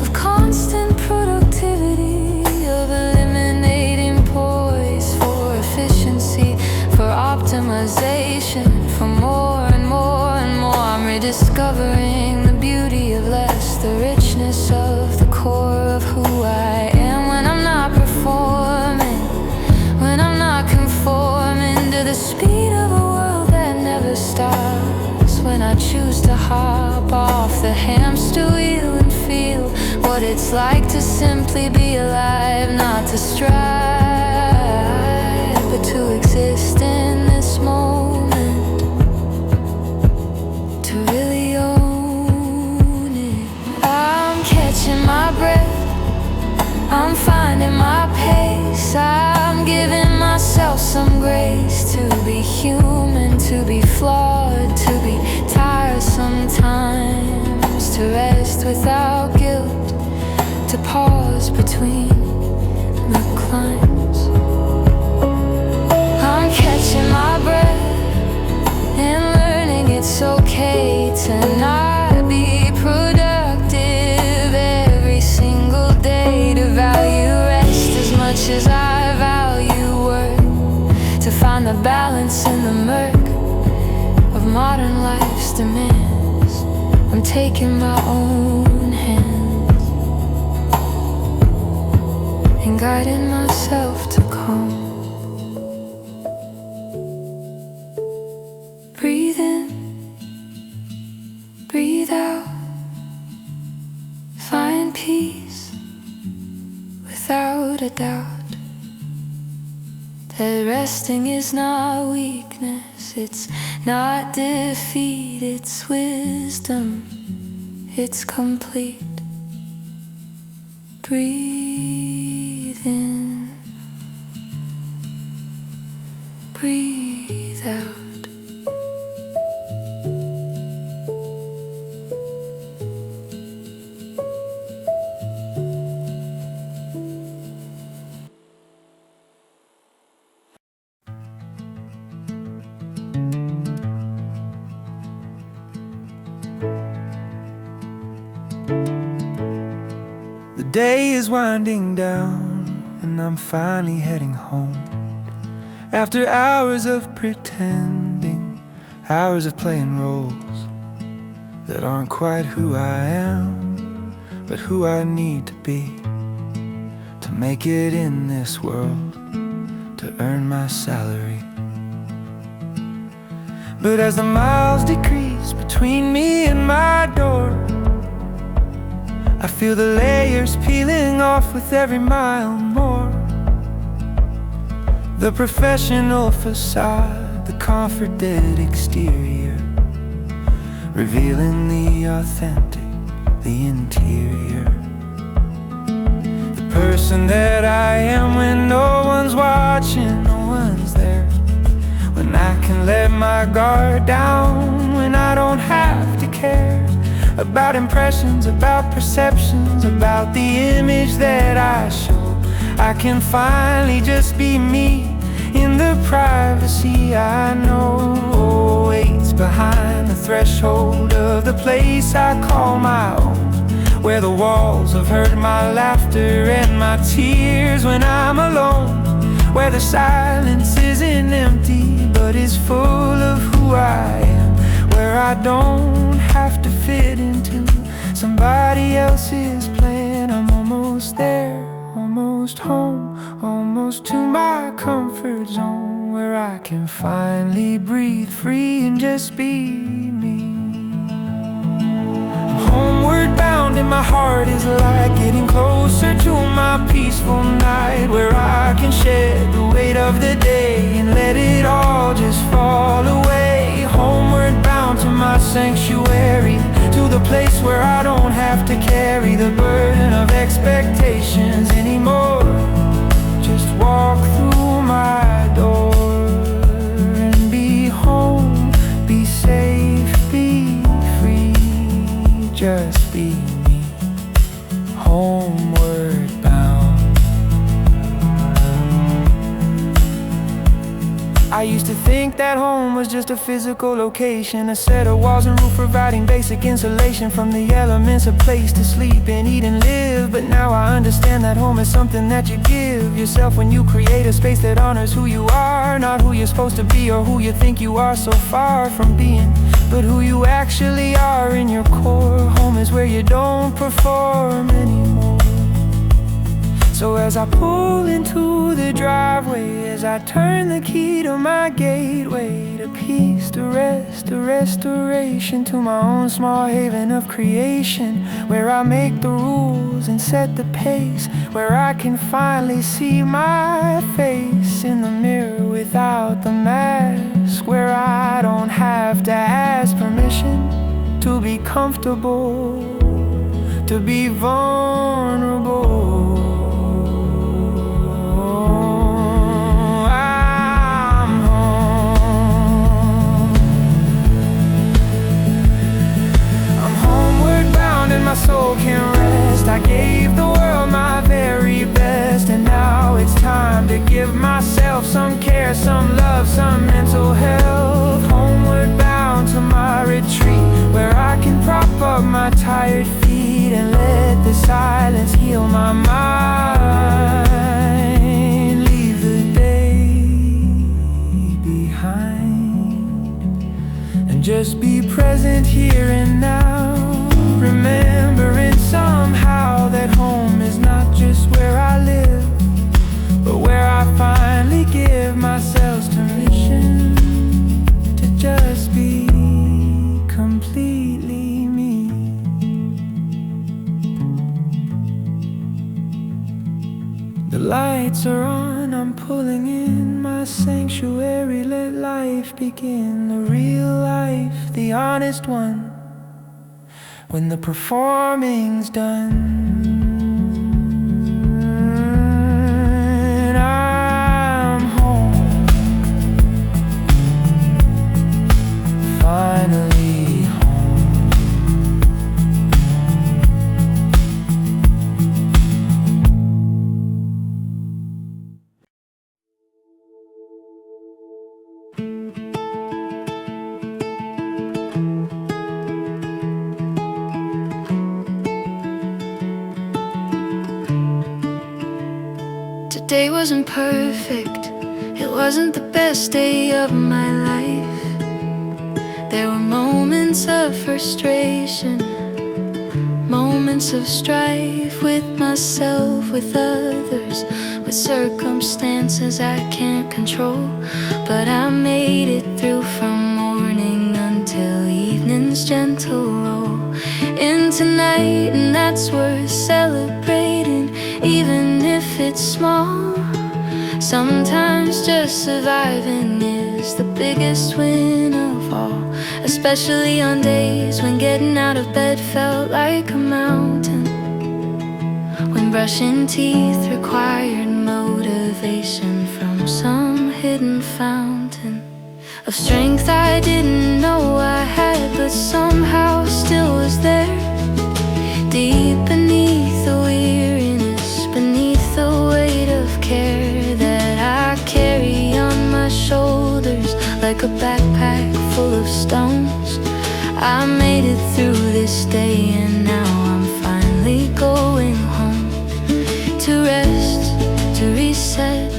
of constant productivity, of eliminating poise for efficiency, for optimization, for more and more and more. I'm rediscovering the beauty of less, the richness of the core of who I am, when I'm not performing, when I'm not conforming to the speed of a world that never stops, when I choose to hop off the hamster wheel and feel what it's like to simply be alive, not to strive, but to exist in this moment, to really own it. I'm catching my breath, I'm finding my pace, I'm giving myself some grace to be human, to be flawed, to be tired sometimes, to rest without guilt, to pause between the climbs. I'm catching my breath and learning it's okay to not be productive every single day, to value rest as much as I value work, to find the balance in the murk of modern life's demands. I'm taking my own hands and guiding myself to calm. Breathe in, breathe out, find peace that resting is not weakness, it's not defeat, it's wisdom, it's complete. Breathe in, breathe out. The day is winding down and I'm finally heading home. After hours of pretending, hours of playing roles that aren't quite who I am, but who I need to be to make it in this world, to earn my salary. But as the miles decrease between me and my door, I feel the layers peeling off with every mile more. The professional facade, the comforted exterior, revealing the authentic, the interior. The person that I am when no one's watching, no one's there. When I can let my guard down, when I don't have to care about impressions, about perceptions, about the image that I show. I can finally just be me in the privacy I know waits behind the threshold of the place I call my own, where the walls have heard my laughter and my tears when I'm alone, where the silence isn't empty but is full of who I am, where I don't have to fit into somebody else's plan. I'm almost there, almost home, almost to my comfort zone, where I can finally breathe free and just be me. I'm homeward bound and my heart is like getting closer to my peaceful night, where I can shed the weight of the day and let it all just fall away. Homeward bound to my sanctuary, to the place where I don't have to carry the burden of expectations anymore. Just walk through my door and be home, be safe, be free, just be me, homeward bound. I used to think that home was just a physical location, a set of walls and roof providing basic insulation from the elements, a place to sleep and eat and live. But now I understand that home is something that you give yourself when you create a space that honors who you are, not who you're supposed to be or who you think you are, so far from being, but who you actually are in your core. Home is where you don't perform anymore. So as I pull into the driveway, as I turn the key to my gateway, to peace, to rest, to restoration, to my own small haven of creation, where I make the rules and set the pace, where I can finally see my face in the mirror without the mask, where I don't have to ask permission to be comfortable, to be vulnerable. My soul can rest. I gave the world my very best, and now it's time to give myself some care, some love, some mental health. Homeward bound to my retreat, where I can prop up my tired feet and let the silence heal my mind. sanctuary, let life begin. The real life, the honest one, when the performing's done. I'm home, finally home. Today wasn't perfect, it wasn't the best day of my life. There were moments of frustration, moments of strife with myself, with others, with circumstances I can't control. But I made it through from morning until evening's gentle roll into night, and that's worth celebrating, even if it's small. Sometimes just surviving is the biggest win of all, especially on days when getting out of bed felt like a mountain, when brushing teeth required motivation from some hidden fountain of strength I didn't know I had, but somehow still was there, deep beneath the weariness, beneath the weight of care that I carry on my shoulders like a backpack full of stones. I made it through this day, and now I'm finally going home to rest, to reset,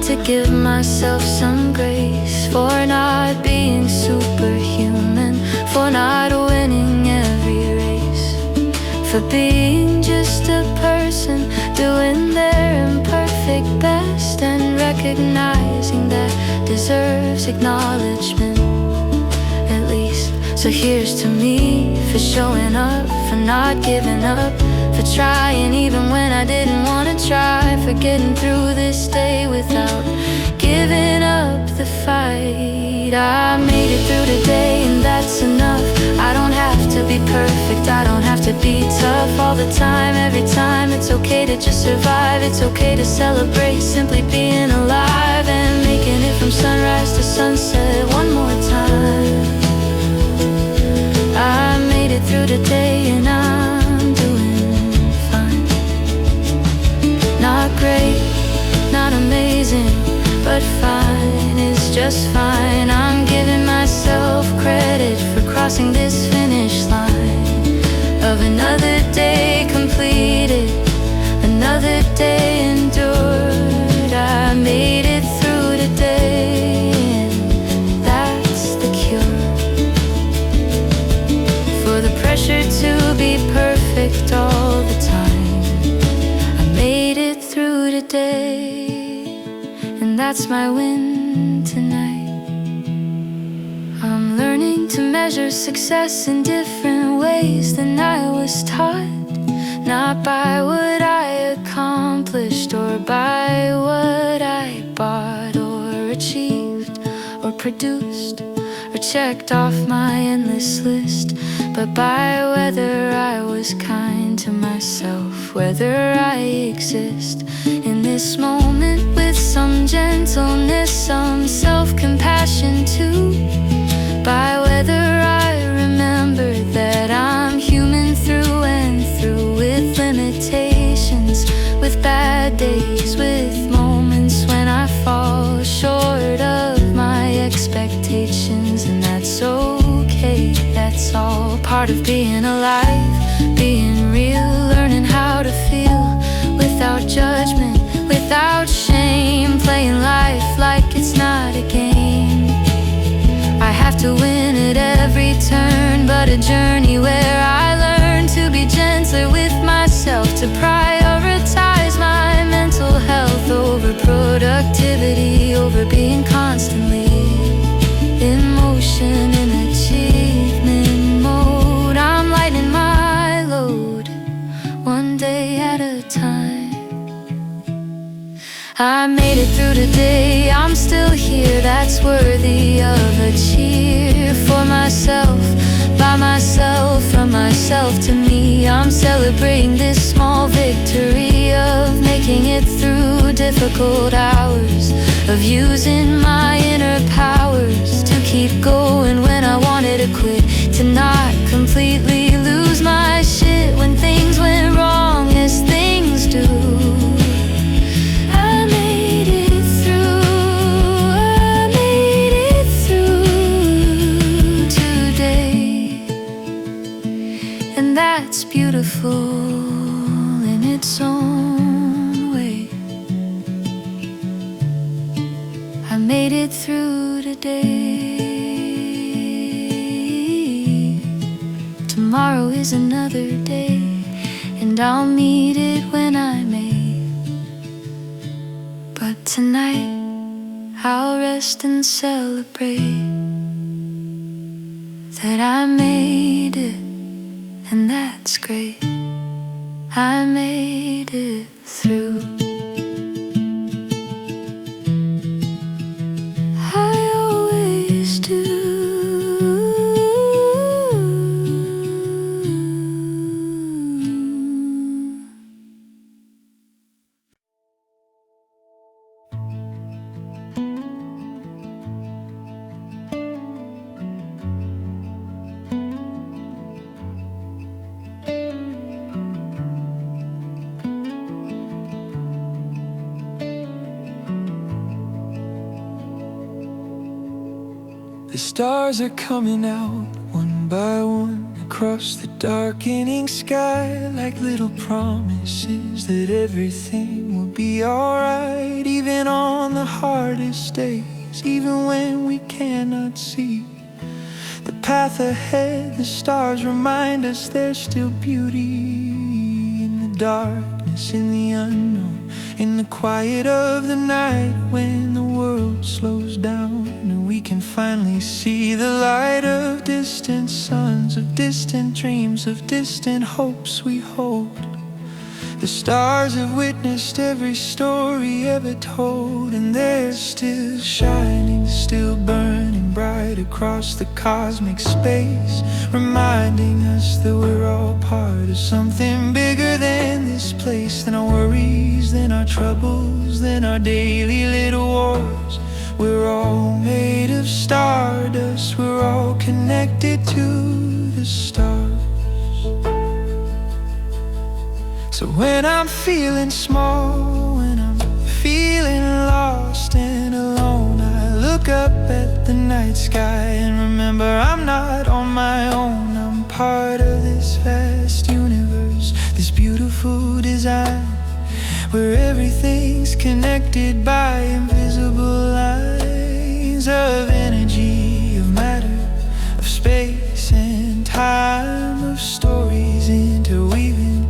to give myself some grace for not being superhuman, for not winning every race, for being just a person doing their imperfect best, and recognizing that deserves acknowledgement, at least. So here's to me for showing up, for not giving up, for trying even when I didn't want to try, for getting through this day without giving up the fight. I made it through today, and that's enough. I don't have to be perfect, I don't have to be tough all the time, every time. It's okay to just survive, it's okay to celebrate simply being alive, and making it from sunrise to sunset one more time. I made it through today, and I'm doing fine. Not great, not amazing, but fine is just fine. I'm giving myself credit for crossing this finish line of another day completed, another day endured. I made it through today, and that's the cure for the pressure to be perfect all the time. I made it through today, and that's my win tonight. I'm learning to measure success in different ways than I was taught, not by what I accomplished or by what I bought or achieved or produced or checked off my endless list, but by whether I was kind to myself, whether I exist in this moment with some gentleness, some self-compassion too, by whether I remember that I'm human through and through, with limitations, with bad days, with moments when I fall short of my expectations, and that's okay, that's all part of being alive, being real, learning how to feel without judgment, without shame, playing life like it's not a game. I have to win at every turn, but a journey where I learn to be gentler with myself, to prioritize my mental health over productivity, over being constantly in motion, in achievement mode. I'm lightening my load one day at a time. I made it through today, I'm still that's worthy of a cheer. For myself, by myself, from myself to me, I'm celebrating this small victory of making it through difficult hours, of using my inner powers to keep going when I wanted to quit, to not completely lose my shit when things went wrong, as things do. I made it through today, and that's beautiful in its own way. I made it through today. Tomorrow is another day, and I'll meet it when I may. But tonight I'll rest and celebrate that I made it, and that's great. I made it through. I always do. The stars are coming out one by one across the darkening sky, like little promises that everything will be alright, even on the hardest days, even when we cannot see the path ahead. The stars remind us there's still beauty in the darkness, in the unknown, in the quiet of the night, when the world slows down and we can finally see the light of distant suns, of distant dreams, of distant hopes we hold. The stars have witnessed every story ever told, and they're still shining, still burning bright across the cosmic space, reminding us that we're all part of something bigger than this place, than our worries, than our troubles, than our daily little wars. We're all made of stardust, we're all connected to the stars. So when I'm feeling small, when I'm feeling lost and alone, I look up at the night sky and remember I'm not on my own. I'm part of this vast universe, this beautiful design, where everything's connected by invisible lines of energy, of matter, of space and time, of stories interweaving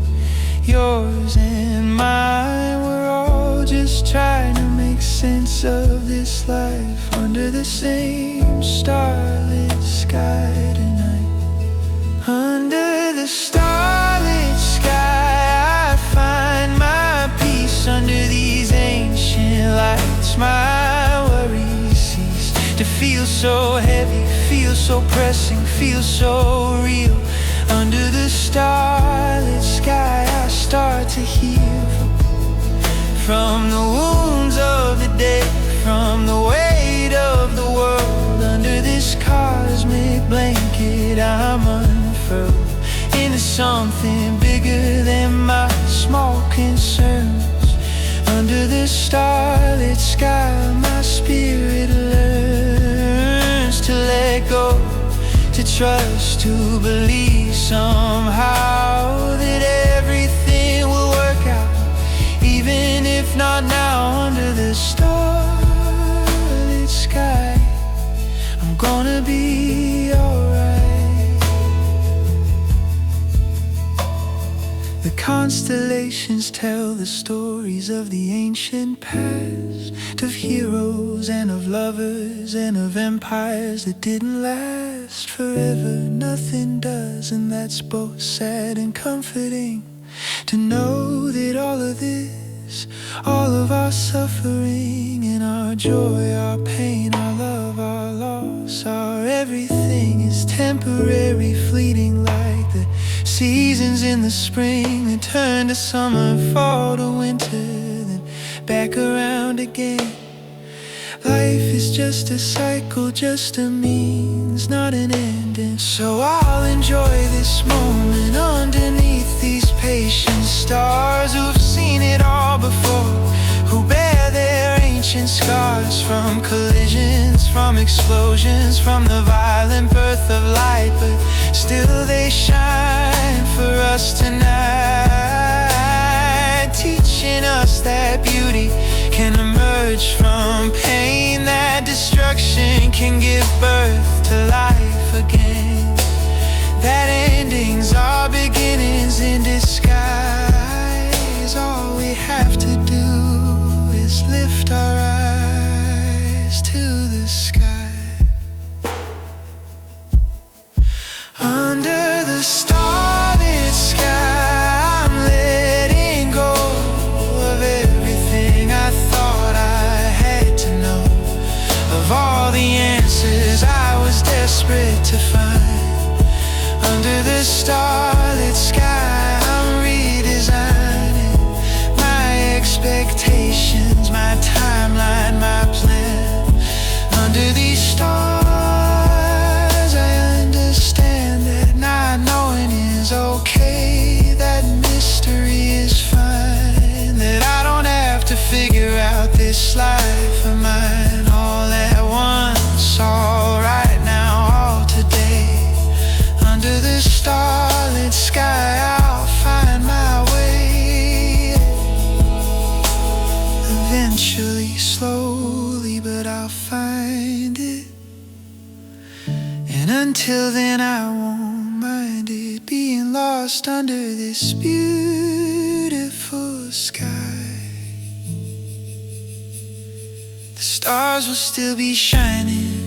yours and mine. We're all just trying to make sense of this life under the same starlit sky tonight. Under the starlit sky, I find my peace. Under these ancient lights, my worries cease to feel so heavy, feel so pressing, feel so real. Under the starlit sky, I start to heal from the wounds of the day, from the weight of the world. Under this cosmic blanket, I'm unfurled into something bigger than my small concerns. Under the starlit sky, my spirit learns to let go, to trust, to believe somehow that everything will work out, even if not now. Under the starlit sky, I'm gonna be alright. The constellations tell the stories of the ancient past, of heroes and of lovers and of empires that didn't last forever. Nothing does, and that's both sad and comforting, to know that all of this, all of our suffering and our joy, our pain, our else. Our everything is temporary, fleeting like the seasons in the spring that turn to summer, fall to winter, then back around again. Life is just a cycle, just a means, not an ending. So I'll enjoy this moment underneath these patient stars who've seen it all before, who bear their ancient scars from collisions, from explosions, from the violent birth of light. But still they shine for us tonight, teaching us that beauty can emerge from pain, that destruction can give birth to life again, that endings are beginnings in disguise. All we have to do is lift our eyes to the sky. Under the starlit sky, I'm letting go of everything I thought I had to know, of all the answers I was desperate to find. Under the starlit sky, I'm redesigning my expectations, my timeline, my plan. Under these stars, I understand that not knowing is okay, that mystery is fine, that I don't have to figure out this life of mine all at once, all right now, all today. Under the starlit sky, I'll find my way. Eventually, slowly, but I'll find it. And until then I won't mind it, being lost under this beautiful sky. The stars will still be shining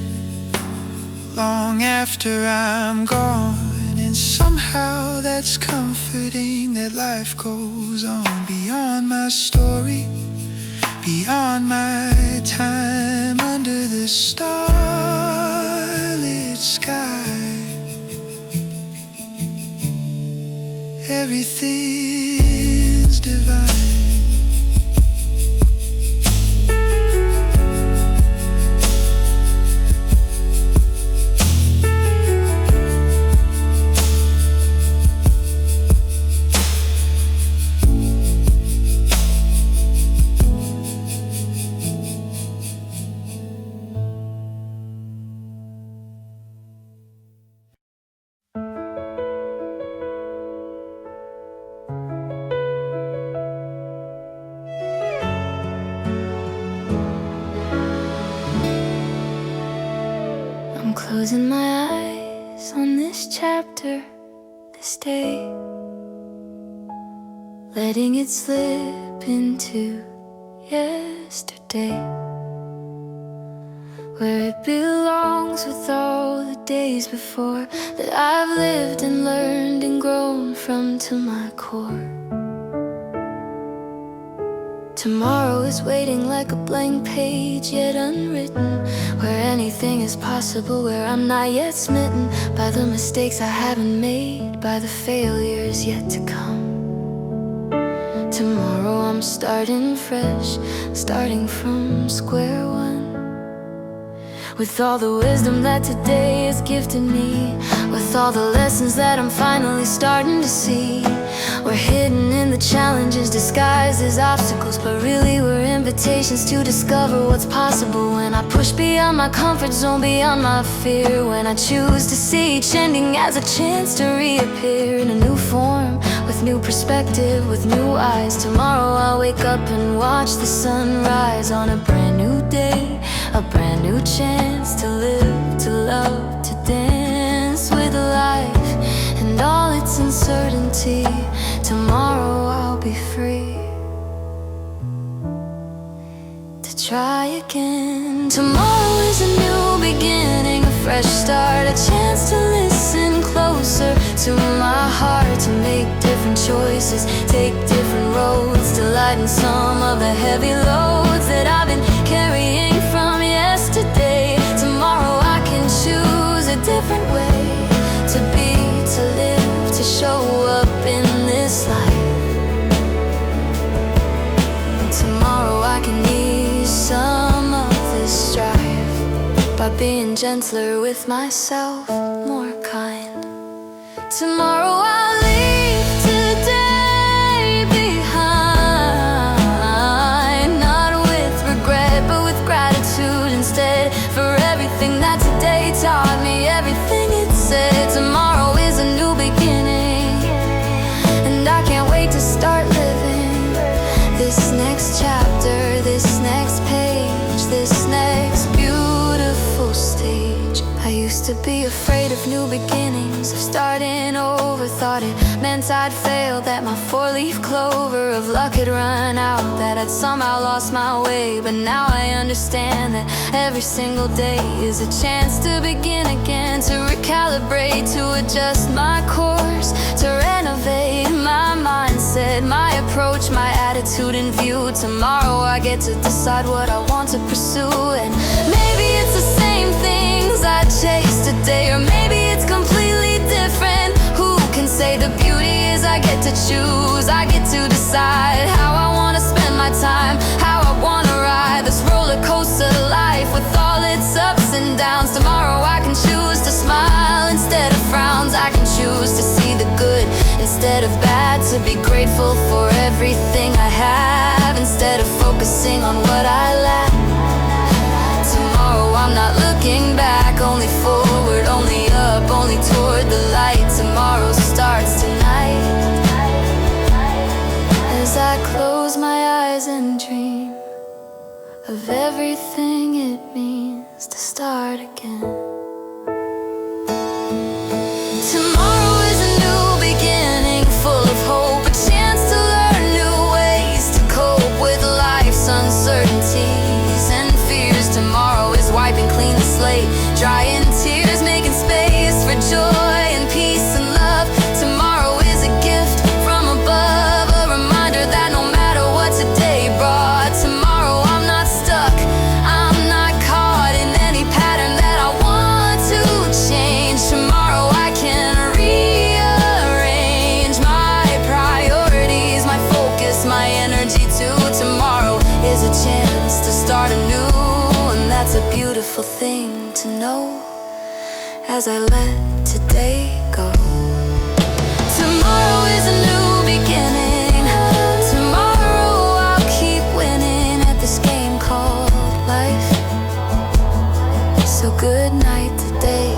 long after I'm gone, and somehow that's comforting, that life goes on beyond my story, beyond my time. Under the starlit sky, everything's divine. I'm closing my eyes on this chapter, this day, letting it slip into yesterday, where it belongs with all the days before that I've lived and learned and grown from to my core. Tomorrow is waiting like a blank page yet unwritten, where anything is possible, where I'm not yet smitten by the mistakes I haven't made, by the failures yet to come. Tomorrow I'm starting fresh, starting from square one, with all the wisdom that today has gifted me, with all the lessons that I'm finally starting to see. We're hidden in the challenges disguised as obstacles, but really we're invitations to discover what's possible. When I push beyond my comfort zone, beyond my fear, when I choose to see each ending as a chance to reappear in a new form, with new perspective, with new eyes. Tomorrow I'll wake up and watch the sun rise on a brand new day, a brand new chance to live, to love, to dance with life and all its uncertainty. Tomorrow I'll be free to try again. Tomorrow is a new beginning, a fresh start, a chance to listen closer to my heart, to make different choices, take different roads, to lighten some of the heavy loads that I've been carrying from yesterday. Tomorrow I can gentler with myself, more kind. Tomorrow I'll leave today behind, not with regret but with gratitude instead, for everything that today taught me, everything it said. Tomorrow is a new beginning, and I can't wait to start living this next chapter, this next page, this next beautiful stage. I used to be afraid of new beginnings, of starting over. Thought it meant I'd fail, that my four-leaf clover of luck had run out, that I'd somehow lost my way. But now I understand that every single day is a chance to begin again, to recalibrate, to adjust my course, to renovate my mindset, my approach, my attitude and view. Tomorrow I get to decide what I want to pursue, and maybe it's the same things I chase today, or maybe it's completely different. Who can say? The beauty is I get to choose, I get to decide how I want to spend my time, how I want to ride this roller coaster life with all its ups and downs. Tomorrow I can choose to smile instead of frowns, I can choose to see the good instead of bad, to be grateful for everything I have instead of focusing on what I lack. Tomorrow I'm not looking back, only forward, only up, only toward the light. Tomorrow starts tonight, as I close my eyes and dream of everything it means to start again. Tomorrow is a new beginning, full of hope, a chance to learn new ways to cope with life's uncertainties and fears. Tomorrow is wiping clean the slate, drying tears, making space for joy and peace and love. Tomorrow is a gift from above, a reminder that no matter what today brought, tomorrow I'm not stuck, I'm not caught in any pattern that I want to change. Tomorrow I can rearrange my priorities, my focus, my energy too. Tomorrow is a chance to start anew, and that's a beautiful thing to know as I let today go. Tomorrow is a new beginning, tomorrow I'll keep winning at this game called life. So good night today,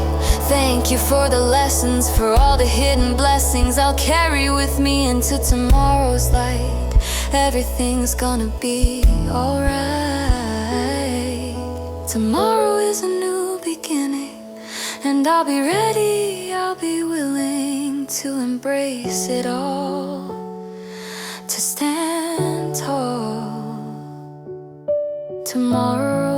thank you for the lessons, for all the hidden blessings I'll carry with me into tomorrow's light. Everything's gonna be alright. Tomorrow is a new beginning, and I'll be ready, I'll be willing to embrace it all, to stand tall. Tomorrow